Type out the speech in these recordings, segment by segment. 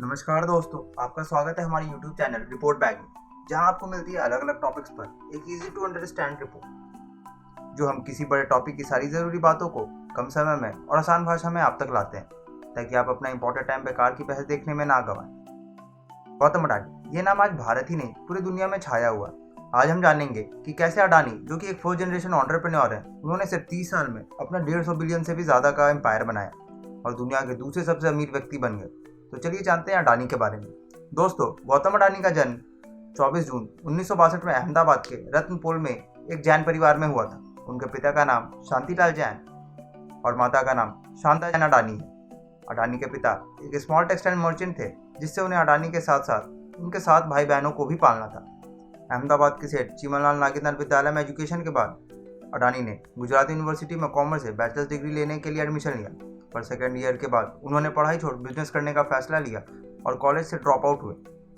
नमस्कार दोस्तों, आपका स्वागत है हमारे YouTube चैनल रिपोर्ट बैग में, जहां आपको मिलती है अलग अलग टॉपिक्स पर एक इजी टू अंडरस्टैंड रिपोर्ट, जो हम किसी बड़े टॉपिक की सारी ज़रूरी बातों को कम समय में और आसान भाषा में आप तक लाते हैं, ताकि आप अपना इंपॉर्टेंट टाइम बेकार की बहस देखने में ना गवाएं। गौतम अडानी, ये नाम आज भारत ही नहीं पूरी दुनिया में छाया हुआ। आज हम जानेंगे कि कैसे अडानी, जो कि एक फोर्थ जनरेशन एंटरप्रेन्योर है, उन्होंने सिर्फ 30 साल में अपना 150 बिलियन से भी ज्यादा का एम्पायर बनाया और दुनिया के दूसरे सबसे अमीर व्यक्ति बन गए। तो चलिए जानते हैं अडानी के बारे में। दोस्तों, गौतम अडानी का जन्म 24 जून 1962 में अहमदाबाद के रत्नपोल में एक जैन परिवार में हुआ था। उनके पिता का नाम शांतिलाल जैन और माता का नाम शांता जैन अडानी है। अडानी के पिता एक स्मॉल टेक्सटाइल मर्चेंट थे, जिससे उन्हें अडानी के साथ साथ उनके 7 भाई बहनों को भी पालना था। अहमदाबाद के सेठ चिमनलाल नागेंद्र विद्यालय में एजुकेशन के बाद अडानी ने गुजरात यूनिवर्सिटी में कॉमर्स से बैचलर्स डिग्री लेने के लिए एडमिशन लिया, पर सेकेंड ईयर के बाद उन्होंने पढ़ाई छोड़ बिजनेस करने का फैसला लिया और कॉलेज से ड्रॉप आउट हुए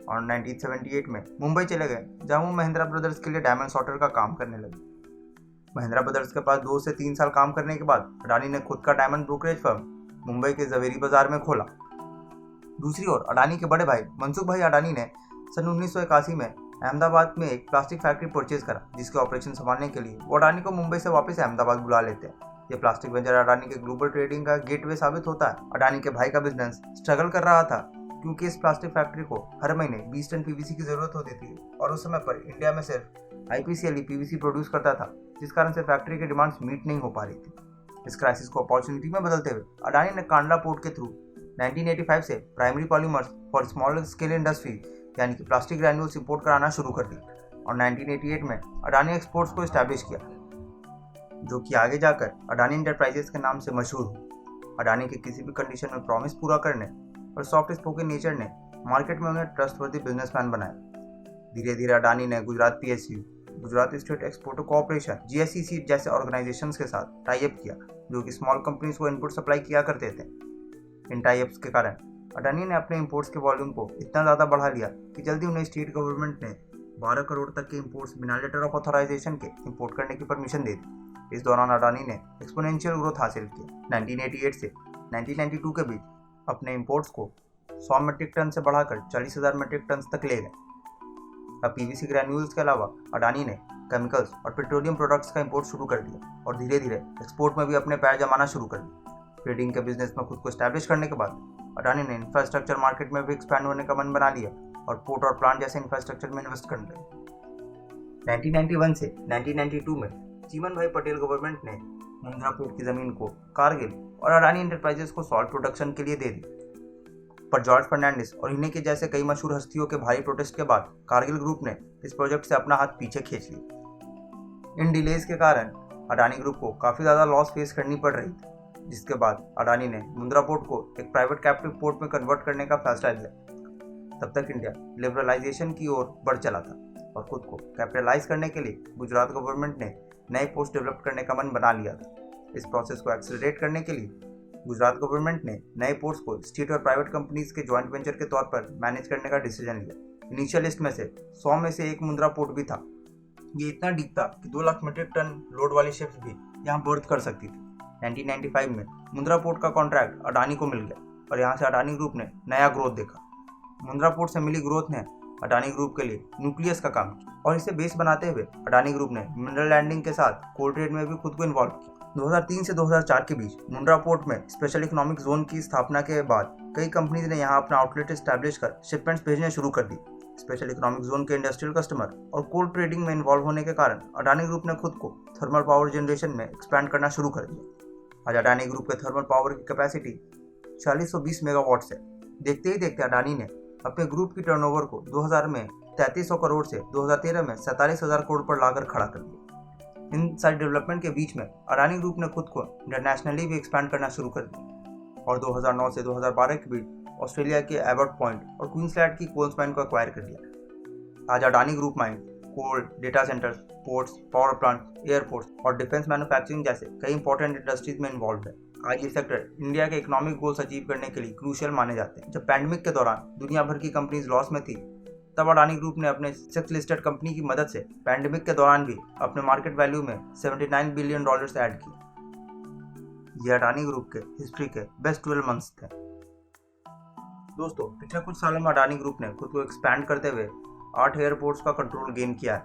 और 1978 में मुंबई चले गए, जहां वो महिंद्रा ब्रदर्स के लिए डायमंड सॉर्टर का काम करने लगे। महिंद्रा ब्रदर्स के पास 2 से 3 साल काम करने के बाद अडानी ने खुद का डायमंड ब्रोकरेज फर्म मुंबई के जवेरी बाजार में खोला। दूसरी ओर अडानी के बड़े भाई मनसुख भाई अडानी ने सन 1981 में अहमदाबाद में एक प्लास्टिक फैक्ट्री परचेज करा, जिसके ऑपरेशन संभालने के लिए वो अडानी को मुंबई से वापस अहमदाबाद बुला लेते हैं। ये प्लास्टिक वेंचर अडानी के ग्लोबल ट्रेडिंग का गेटवे साबित होता है। अडानी के भाई का बिजनेस स्ट्रगल कर रहा था, क्योंकि इस प्लास्टिक फैक्ट्री को हर महीने 20 टन पीवीसी की जरूरत होती थी और उस समय पर इंडिया में सिर्फ आईपीसीएल पीवीसी प्रोड्यूस करता था, जिस कारण से फैक्ट्री की डिमांड्स मीट नहीं हो पा रही थी। इस क्राइसिस को अपॉर्चुनिटी में बदलते हुए अडानी ने कांडला पोर्ट के थ्रू 1985 से primary polymers for small scale industry यानी कि प्लास्टिक ग्रैन्यूल्स इंपोर्ट कराना शुरू कर दी और 1988 में अडानी एक्सपोर्ट्स को इस्टेब्लिश किया, जो कि आगे जाकर अडानी इंटरप्राइजेस के नाम से मशहूर हुआ। अडानी के किसी भी कंडीशन में प्रॉमिस पूरा करने और सॉफ्ट स्पोकन नेचर ने मार्केट में उन्हें ट्रस्टवर्दी बिजनेसमैन बनाया। धीरे धीरे अडानी ने Gujarat PSU, Gujarat state exporter corporation GSCC जैसे ऑर्गेनाइजेशंस के साथ टाई अप किया, जो कि स्मॉल कंपनीज को इनपुट सप्लाई किया करते थे। इन टाई अप्स के कारण अडानी ने अपने इंपोर्ट्स के वॉल्यूम को इतना ज़्यादा बढ़ा लिया कि जल्दी उन्हें स्टेट गवर्नमेंट ने 12 करोड़ तक के इंपोर्ट्स बिना लेटर ऑफ ऑथराइजेशन के इंपोर्ट करने की परमिशन दे दी। इस दौरान अडानी ने एक्सपोनेंशियल ग्रोथ हासिल किया। 1988 से 1992 के बीच अपने इंपोर्ट्स को 100 मीट्रिक टन से बढ़ाकर 40,000 मीट्रिक टन तक ले गए। अब पीवीसी ग्रैन्यूल्स के अलावा अडानी ने केमिकल्स और पेट्रोलियम प्रोडक्ट्स का इंपोर्ट शुरू कर दिया और धीरे धीरे एक्सपोर्ट में भी अपने पैर जमाना शुरू कर दिया। ट्रेडिंग के बिजनेस में खुद को एस्टैब्लिश करने के बाद अडानी ने इंफ्रास्ट्रक्चर मार्केट में भी एक्सपैंड होने का मन बना लिया और पोर्ट और प्लांट जैसे इंफ्रास्ट्रक्चर में इन्वेस्ट करने लगे। 1991 से 1992 में चीमन भाई पटेल गवर्नमेंट ने मुंद्रा पोर्ट की जमीन को कारगिल और अडानी इंटरप्राइजेस को सॉल्ट प्रोडक्शन के लिए दे दी, पर जॉर्ज फर्नांडिस और इन्हीं के जैसे कई मशहूर हस्तियों के भारी प्रोटेस्ट के बाद कारगिल ग्रुप ने इस प्रोजेक्ट से अपना हाथ पीछे खींच लिया। इन डिलेज के कारण अडानी ग्रुप को काफ़ी ज़्यादा लॉस फेस करनी पड़ रही थी, जिसके बाद अडानी ने मुंद्रा पोर्ट को एक प्राइवेट कैप्टिव पोर्ट में कन्वर्ट करने का फैसला लिया। तब तक इंडिया लिबरलाइजेशन की ओर बढ़ चला था और खुद को कैपिटलाइज करने के लिए गुजरात गवर्नमेंट ने नए पोस्ट डेवलप करने का मन बना लिया था। इस प्रोसेस को एक्सेलरेट करने के लिए गुजरात गवर्नमेंट ने नए पोर्ट्स को स्टेट और प्राइवेट कंपनीज के जॉइंट वेंचर के तौर पर मैनेज करने का डिसीजन लिया। इनिशियल लिस्ट में से 100 में से एक मुंद्रा पोर्ट भी था। ये इतना डीप था कि 2 लाख मीट्रिक टन लोड वाली शिप्स भी यहाँ बर्थ कर सकती थी। 1995 में मुंद्रा पोर्ट का कॉन्ट्रैक्ट अडानी को मिल गया और यहाँ से अडानी ग्रुप ने नया ग्रोथ देखा। मुंद्रा पोर्ट से मिली ग्रोथ ने अडानी ग्रुप के लिए न्यूक्लियस का काम किया और इसे बेस बनाते हुए अडानी ग्रुप ने मिनरल लैंडिंग के साथ कोल ट्रेड में भी खुद को इन्वॉल्व किया। 2003 से 2004 के बीच मुंद्रा पोर्ट में स्पेशल इकोनॉमिक जोन की स्थापना के बाद कई कंपनीज ने यहाँ अपना आउटलेट एस्टैब्लिश कर शिपमेंट्स भेजने शुरू कर दी। स्पेशल इकोनॉमिक जोन के इंडस्ट्रियल कस्टमर और कोल ट्रेडिंग में इन्वॉल्व होने के कारण अडानी ग्रुप ने खुद को थर्मल पावर जनरेशन में एक्सपैंड करना शुरू कर दिया। आज अडानी ग्रुप के थर्मल पावर की कैपेसिटी 4620 मेगावाट्स है। देखते ही देखते अडानी ने अपने ग्रुप की टर्नओवर को 2000 में 3300 करोड़ से 2013 में 47,000 करोड़ पर लाकर खड़ा कर दिया। इन सारी डेवलपमेंट के बीच में अडानी ग्रुप ने खुद को इंटरनेशनली भी एक्सपैंड करना शुरू कर दिया और 2009 से 2012 के बीच ऑस्ट्रेलिया के एबर्ट पॉइंट और क्वींसलैंड की कोल्स माइन को एक्वायर कर लिया। आज Adani group mine coal, data centres, ports, power plant, airports और डिफेंस मैन्युफैक्चरिंग जैसे कई इंपॉर्टेंट इंडस्ट्रीज में इन्वॉल्व है। आज ये सेक्टर इंडिया के इकोनॉमिक गोल्स अचीव करने के लिए क्रूशियल माने जाते हैं। जब पैंडेमिक के दौरान दुनिया भर की कंपनीज लॉस में थी, तब अडानी ग्रुप ने अपने 6 लिस्टेड कंपनी की मदद से पैंडेमिक के दौरान भी अपने मार्केट वैल्यू में $79 बिलियन ऐड किए। ये अडानी ग्रुप के हिस्ट्री के बेस्ट 12 मंथ्स थे। दोस्तों, पिछले कुछ सालों में अडानी ग्रुप ने खुद को एक्सपैंड करते हुए 8 एयरपोर्ट्स का कंट्रोल गेन किया है,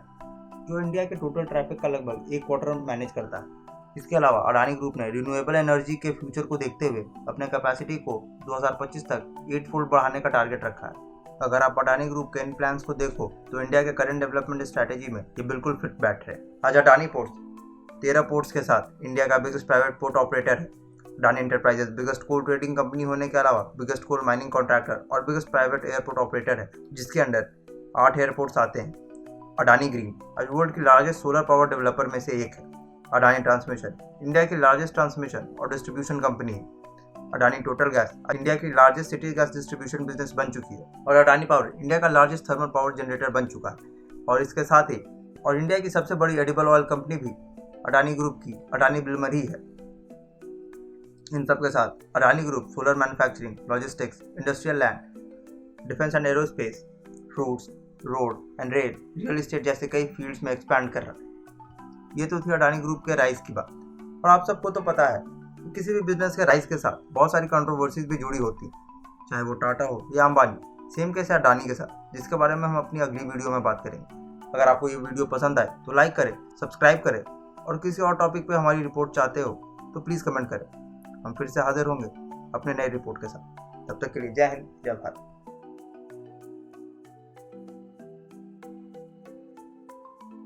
जो इंडिया के टोटल ट्रैफिक का लगभग 1/4 मैनेज करता है। इसके अलावा अडानी ग्रुप ने रिन्यूएबल एनर्जी के फ्यूचर को देखते हुए अपने कैपेसिटी को 2025 तक 8 फोल्ड बढ़ाने का टारगेट रखा है। अगर आप अडानी ग्रुप के इन प्लान्स को देखो तो इंडिया के करंट डेवलपमेंट स्ट्रैटेजी में ये बिल्कुल फिट बैठ रहे। आज अडानी पोर्ट्स 13 पोर्ट्स के साथ इंडिया का बिगेस्ट प्राइवेट पोर्ट ऑपरेटर है। अडानी एंटरप्राइजेस बिगेस्ट कोल ट्रेडिंग कंपनी होने के अलावा बिगेस्ट कोल माइनिंग कॉन्ट्रैक्टर और बिगेस्ट प्राइवेट एयरपोर्ट ऑपरेटर है, जिसके अंडर 8 एयरपोर्ट्स आते हैं। अडानी ग्रीन आज वर्ल्ड की लार्जेस्ट सोलर पावर डेवलपर में से एक है। अडानी ट्रांसमिशन इंडिया की लार्जेस्ट ट्रांसमिशन और डिस्ट्रीब्यूशन कंपनी है। अडानी टोटल गैस इंडिया की largest city gas distribution business बन चुकी है और अडानी पावर इंडिया का लार्जेस्ट थर्मल पावर जनरेटर बन चुका है। और इसके साथ ही इंडिया की सबसे बड़ी एडिबल ऑयल कंपनी भी अडानी ग्रुप की अडानी बिल्मर ही है। इन सब के साथ Adani group solar manufacturing, logistics, industrial land, defence and aerospace, fruits, road and rail, real estate जैसे कई फील्ड्स में एक्सपैंड कर रहा है। ये तो थी अडानी ग्रुप के राइज की बात। और आप सबको तो पता है कि किसी भी बिजनेस के राइज के साथ बहुत सारी कंट्रोवर्सीज भी जुड़ी होती हैं, चाहे वो टाटा हो या अंबानी। सेम कैसे अडानी के साथ, जिसके बारे में हम अपनी अगली वीडियो में बात करेंगे। अगर आपको ये वीडियो पसंद आए तो लाइक करें, सब्सक्राइब करें और किसी और टॉपिक पे हमारी रिपोर्ट चाहते हो तो प्लीज़ कमेंट करें। हम फिर से हाजिर होंगे अपने नए रिपोर्ट के साथ। तब तक के लिए जय हिंद, जय भारत।